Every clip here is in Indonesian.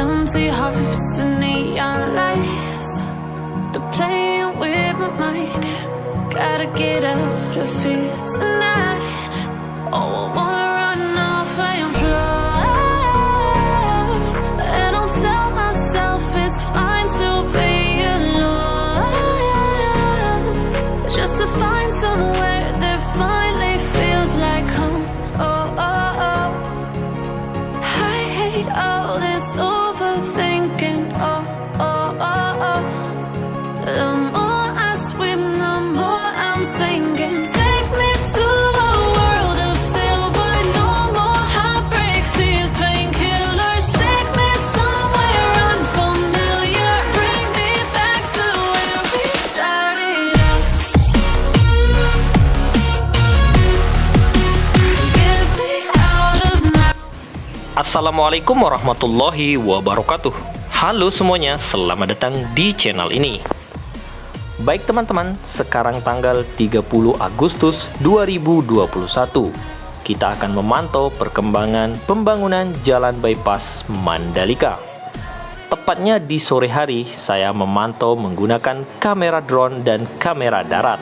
empty hearts and neon lights. They're playing with my mind. Gotta get out of here tonight. Oh, I wanna run off and fly. And I'll tell myself it's fine to be alone, just to find somewhere that finally feels like home. Oh, oh, oh. I hate all this overthinking. Oh, oh, oh, oh. The more I swim, the more I'm sinking. Take me to a world of silver. No more heartbreaks, tears, painkillers. Take me somewhere unfamiliar. Bring me back to where we started out. Get me out of my... Assalamualaikum warahmatullahi wabarakatuh. Halo semuanya, selamat datang di channel ini. Baik teman-teman, sekarang tanggal 30 Agustus 2021. Kita akan memantau perkembangan pembangunan Jalan Bypass Mandalika. Tepatnya di sore hari, saya memantau menggunakan kamera drone dan kamera darat.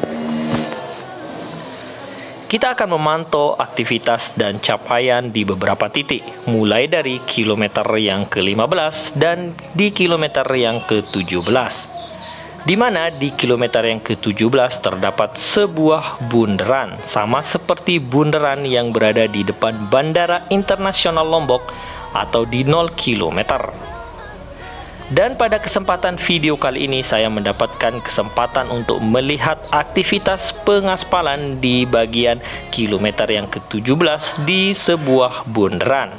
Kita akan memantau aktivitas dan capaian di beberapa titik, mulai dari kilometer yang ke-15 dan di kilometer yang ke-17. Di mana di kilometer yang ke-17 terdapat sebuah bundaran, sama seperti bundaran yang berada di depan Bandara Internasional Lombok atau di 0 km. Dan pada kesempatan video kali ini saya mendapatkan kesempatan untuk melihat aktivitas pengaspalan di bagian kilometer yang ke-17 di sebuah bundaran.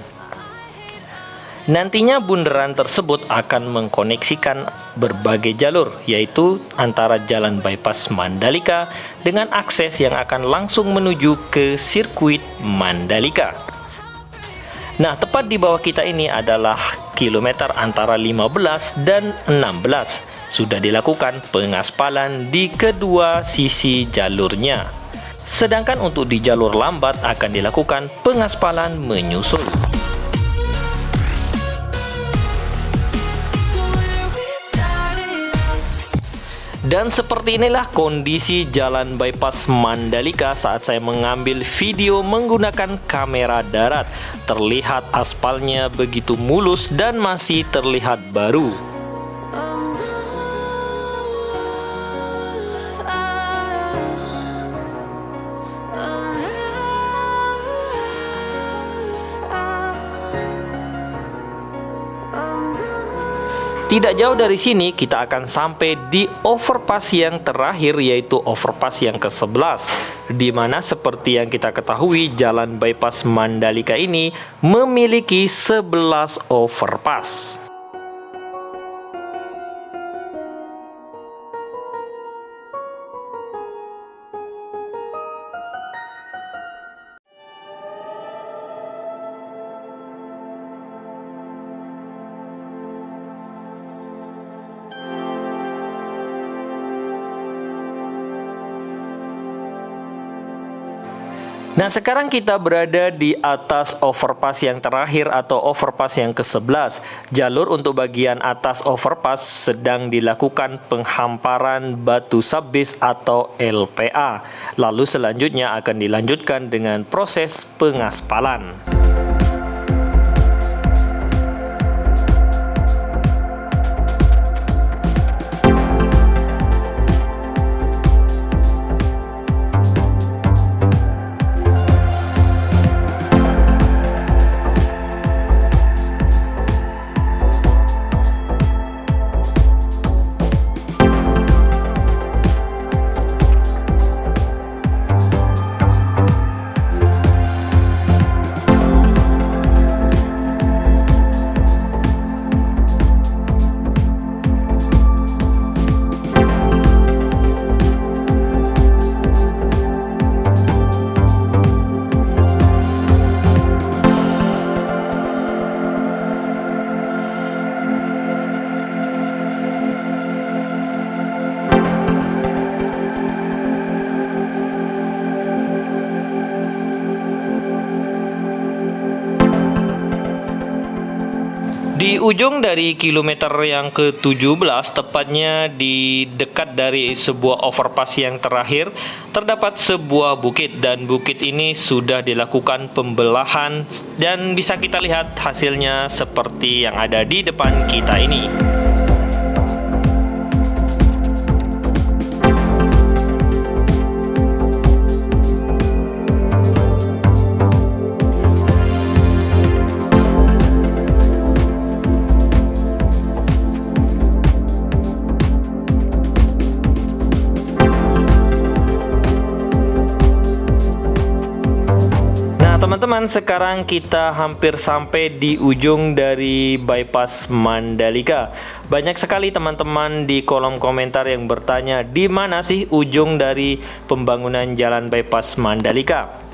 Nantinya bundaran tersebut akan mengkoneksikan berbagai jalur, yaitu antara Jalan Bypass Mandalika dengan akses yang akan langsung menuju ke sirkuit Mandalika. Nah, tepat di bawah kita ini adalah kilometer antara 15 dan 16. Sudah dilakukan pengaspalan di kedua sisi jalurnya. Sedangkan untuk di jalur lambat akan dilakukan pengaspalan menyusul. Dan seperti inilah kondisi Jalan Bypass Mandalika saat saya mengambil video menggunakan kamera darat. Terlihat aspalnya begitu mulus dan masih terlihat baru. Tidak jauh dari sini kita akan sampai di overpass yang terakhir, yaitu overpass yang ke-11, di mana seperti yang kita ketahui Jalan Bypass Mandalika ini memiliki 11 overpass. Nah, sekarang kita berada di atas overpass yang terakhir atau overpass yang ke-11. Jalur untuk bagian atas overpass sedang dilakukan penghamparan batu sabis atau LPA. Lalu selanjutnya akan dilanjutkan dengan proses pengaspalan. Di ujung dari kilometer yang ke-17, tepatnya di dekat dari sebuah overpass yang terakhir, terdapat sebuah bukit dan bukit ini sudah dilakukan pembelahan dan bisa kita lihat hasilnya seperti yang ada di depan kita ini. Teman-teman, sekarang kita hampir sampai di ujung dari bypass Mandalika. Banyak sekali teman-teman di kolom komentar yang bertanya, di mana sih ujung dari pembangunan jalan bypass Mandalika?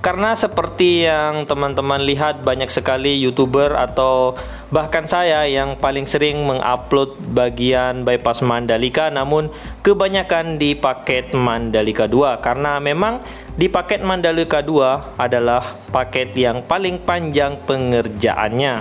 Karena seperti yang teman-teman lihat, banyak sekali YouTuber atau bahkan saya yang paling sering mengupload bagian bypass Mandalika, namun kebanyakan di paket Mandalika 2, karena memang di paket Mandalika 2 adalah paket yang paling panjang pengerjaannya.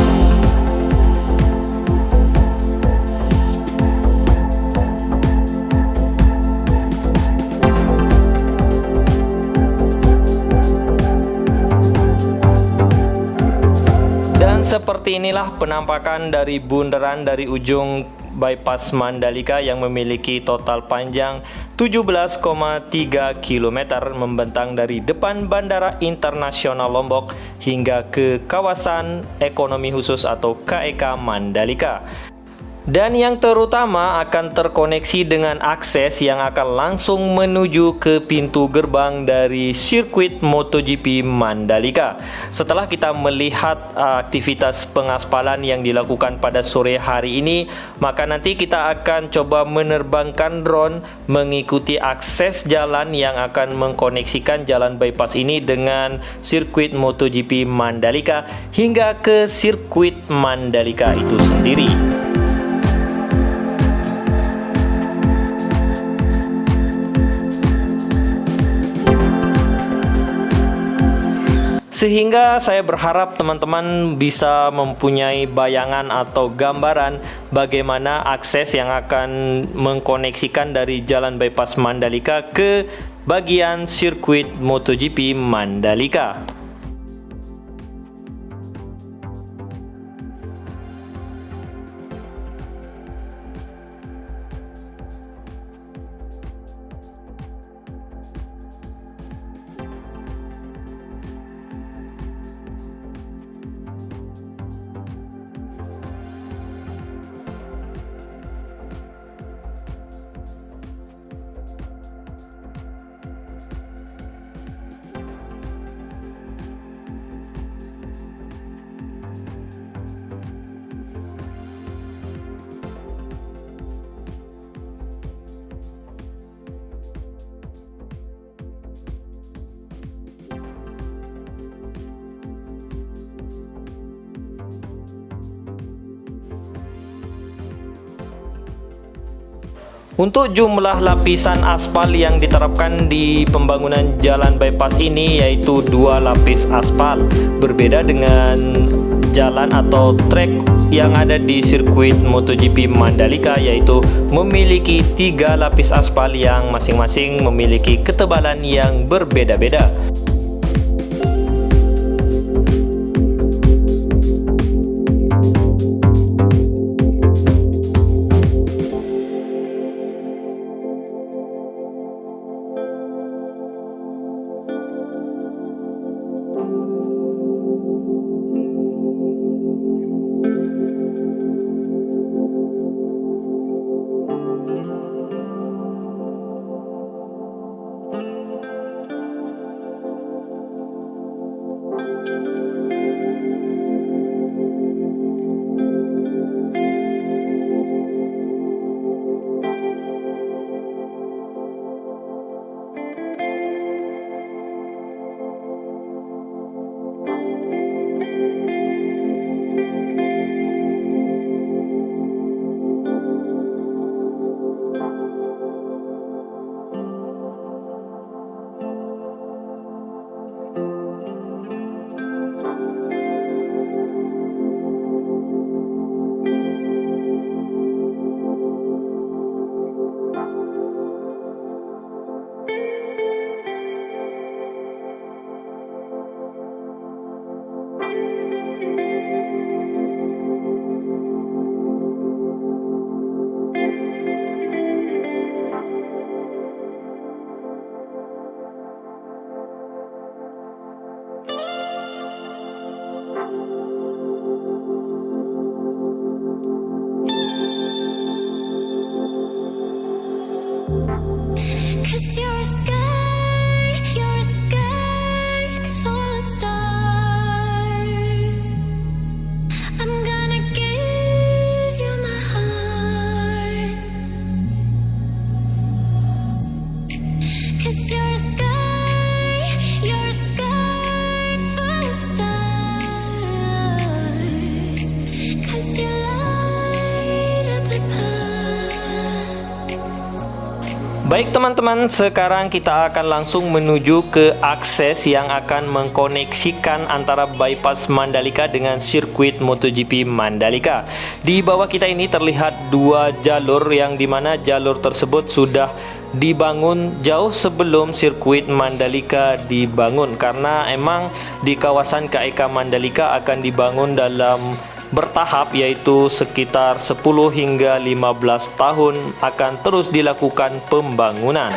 Seperti inilah penampakan dari bundaran dari ujung bypass Mandalika yang memiliki total panjang 17,3 km membentang dari depan Bandara Internasional Lombok hingga ke kawasan ekonomi khusus atau KEK Mandalika. Dan yang terutama akan terkoneksi dengan akses yang akan langsung menuju ke pintu gerbang dari sirkuit MotoGP Mandalika. Setelah kita melihat aktivitas pengaspalan yang dilakukan pada sore hari ini, maka nanti kita akan coba menerbangkan drone mengikuti akses jalan yang akan mengkoneksikan jalan bypass ini dengan sirkuit MotoGP Mandalika hingga ke sirkuit Mandalika itu sendiri. Sehingga saya berharap teman-teman bisa mempunyai bayangan atau gambaran bagaimana akses yang akan mengkoneksikan dari jalan bypass Mandalika ke bagian sirkuit MotoGP Mandalika. Untuk jumlah lapisan aspal yang diterapkan di pembangunan jalan bypass ini yaitu 2 lapis aspal, berbeda dengan jalan atau trek yang ada di sirkuit MotoGP Mandalika yaitu memiliki 3 lapis aspal yang masing-masing memiliki ketebalan yang berbeda-beda. 'Cause you're a sky full of stars. I'm gonna give you my heart. 'Cause you're a sky full of stars. 'Cause you light up the path. Baik teman-teman, sekarang kita akan langsung menuju ke akses yang akan mengkoneksikan antara bypass Mandalika dengan sirkuit MotoGP Mandalika. Di bawah kita ini terlihat dua jalur yang dimana jalur tersebut sudah dibangun jauh sebelum sirkuit Mandalika dibangun, karena emang di kawasan KEK Mandalika akan dibangun dalam bertahap, yaitu sekitar 10 hingga 15 tahun akan terus dilakukan pembangunan.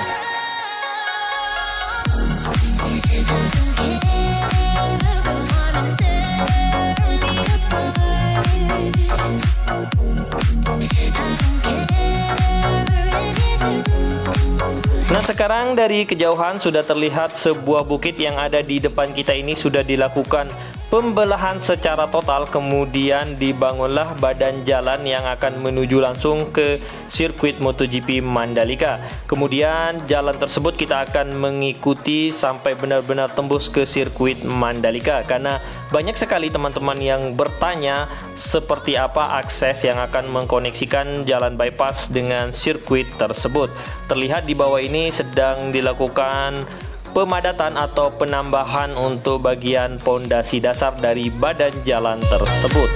Nah, sekarang dari kejauhan sudah terlihat sebuah bukit yang ada di depan kita ini sudah dilakukan pembelahan secara total, kemudian dibangunlah badan jalan yang akan menuju langsung ke sirkuit MotoGP Mandalika. Kemudian jalan tersebut kita akan mengikuti sampai benar-benar tembus ke sirkuit Mandalika, karena banyak sekali teman-teman yang bertanya seperti apa akses yang akan mengkoneksikan jalan bypass dengan sirkuit tersebut. Terlihat di bawah ini sedang dilakukan pemadatan atau penambahan untuk bagian pondasi dasar dari badan jalan tersebut.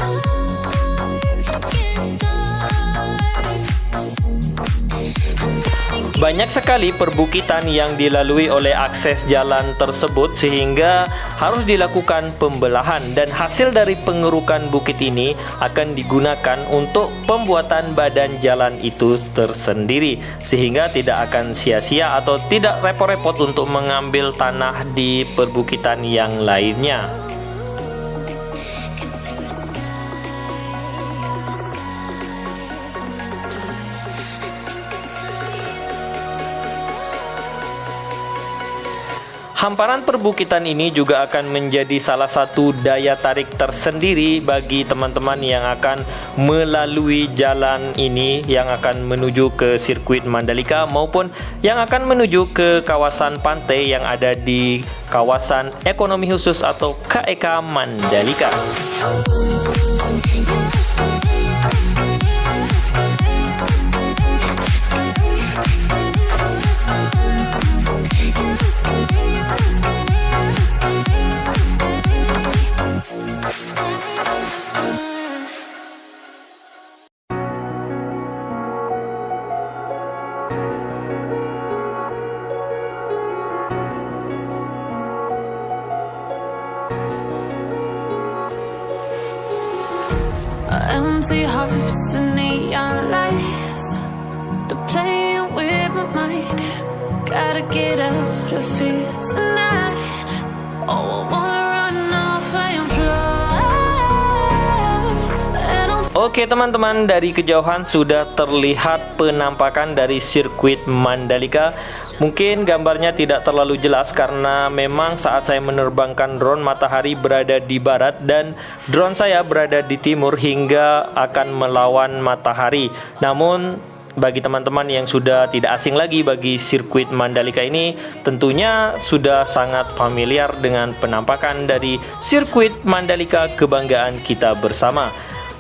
Banyak sekali perbukitan yang dilalui oleh akses jalan tersebut sehingga harus dilakukan pembelahan, dan hasil dari pengerukan bukit ini akan digunakan untuk pembuatan badan jalan itu tersendiri, sehingga tidak akan sia-sia atau tidak repot-repot untuk mengambil tanah di perbukitan yang lainnya. Hamparan perbukitan ini juga akan menjadi salah satu daya tarik tersendiri bagi teman-teman yang akan melalui jalan ini yang akan menuju ke sirkuit Mandalika maupun yang akan menuju ke kawasan pantai yang ada di kawasan ekonomi khusus atau KEK Mandalika. Empty hearts and neon lights, they're playing with my mind. Gotta get out of here tonight. Oh, I wanna run off and fly. Oke teman-teman, dari kejauhan sudah terlihat penampakan dari sirkuit Mandalika. Mungkin gambarnya tidak terlalu jelas karena memang saat saya menerbangkan drone, matahari berada di barat dan drone saya berada di timur hingga akan melawan matahari. Namun bagi teman-teman yang sudah tidak asing lagi bagi sirkuit Mandalika ini, tentunya sudah sangat familiar dengan penampakan dari sirkuit Mandalika, kebanggaan kita bersama.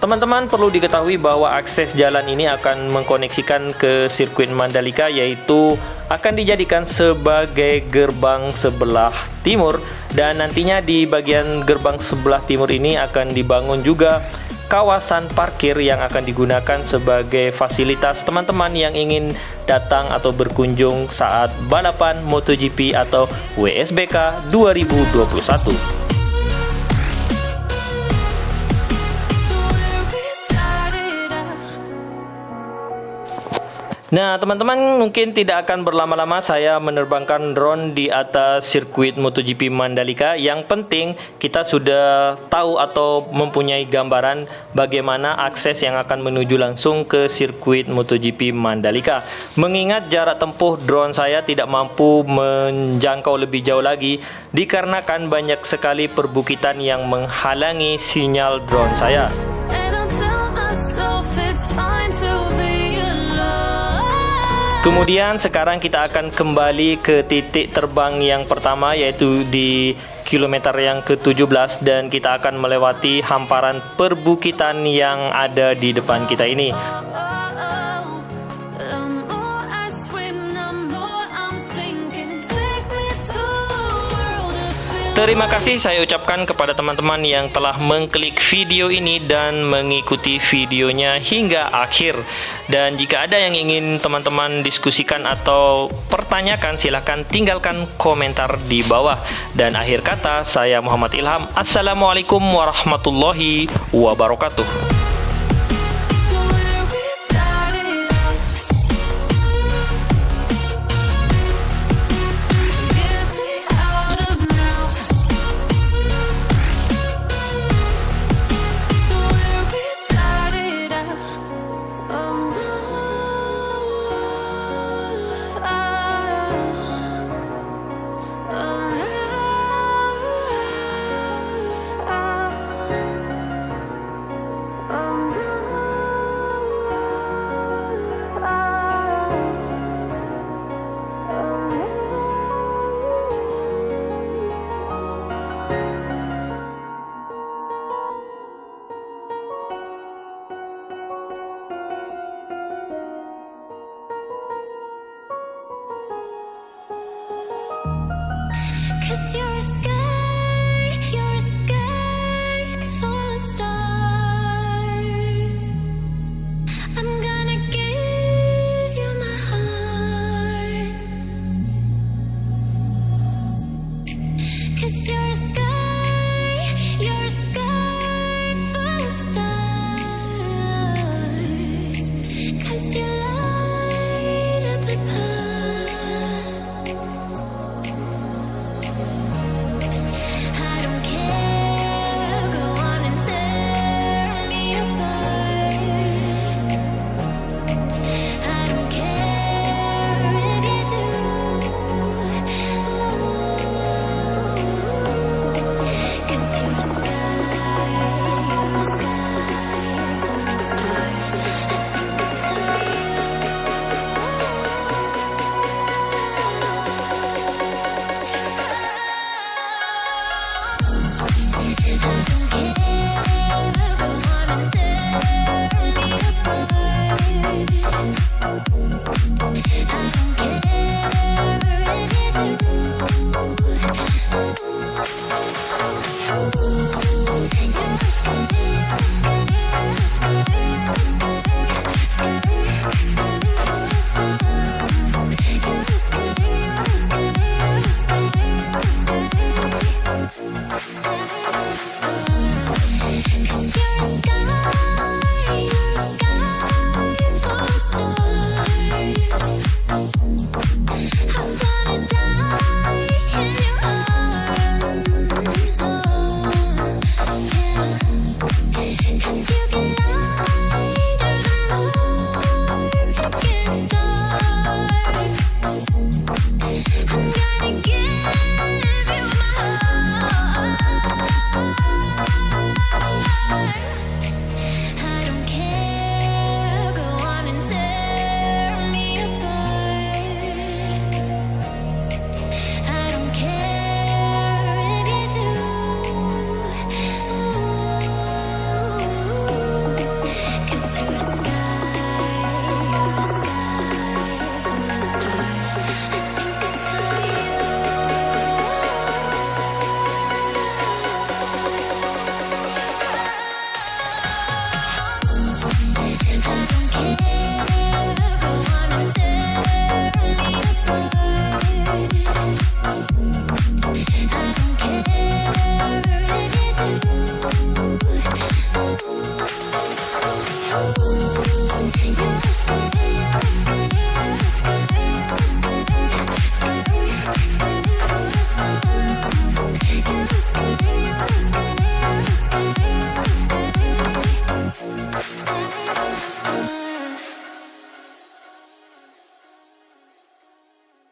Teman-teman perlu diketahui bahwa akses jalan ini akan mengkoneksikan ke sirkuit Mandalika, yaitu akan dijadikan sebagai gerbang sebelah timur, dan nantinya di bagian gerbang sebelah timur ini akan dibangun juga kawasan parkir yang akan digunakan sebagai fasilitas teman-teman yang ingin datang atau berkunjung saat balapan MotoGP atau WSBK 2021. Nah, teman-teman, mungkin tidak akan berlama-lama saya menerbangkan drone di atas sirkuit MotoGP Mandalika. Yang penting kita sudah tahu atau mempunyai gambaran bagaimana akses yang akan menuju langsung ke sirkuit MotoGP Mandalika. Mengingat jarak tempuh drone saya tidak mampu menjangkau lebih jauh lagi dikarenakan banyak sekali perbukitan yang menghalangi sinyal drone saya. And I'll tell myself it's fine to be alone. Kemudian sekarang kita akan kembali ke titik terbang yang pertama, yaitu di kilometer yang ke-17, dan kita akan melewati hamparan perbukitan yang ada di depan kita ini. The more I swim, the more I'm sinking. Take me to a world of fear. Terima kasih saya ucapkan kepada teman-teman yang telah mengklik video ini dan mengikuti videonya hingga akhir. Dan jika ada yang ingin teman-teman diskusikan atau pertanyakan, silahkan tinggalkan komentar di bawah. Dan akhir kata, saya Muhammad Ilham. Assalamualaikum warahmatullahi wabarakatuh. To where we started. Get me out of now. To where we started. Oh no. Cause you're a sky full of stars. I'm gonna give you my heart. Cause you're a sky full of stars. Cause you're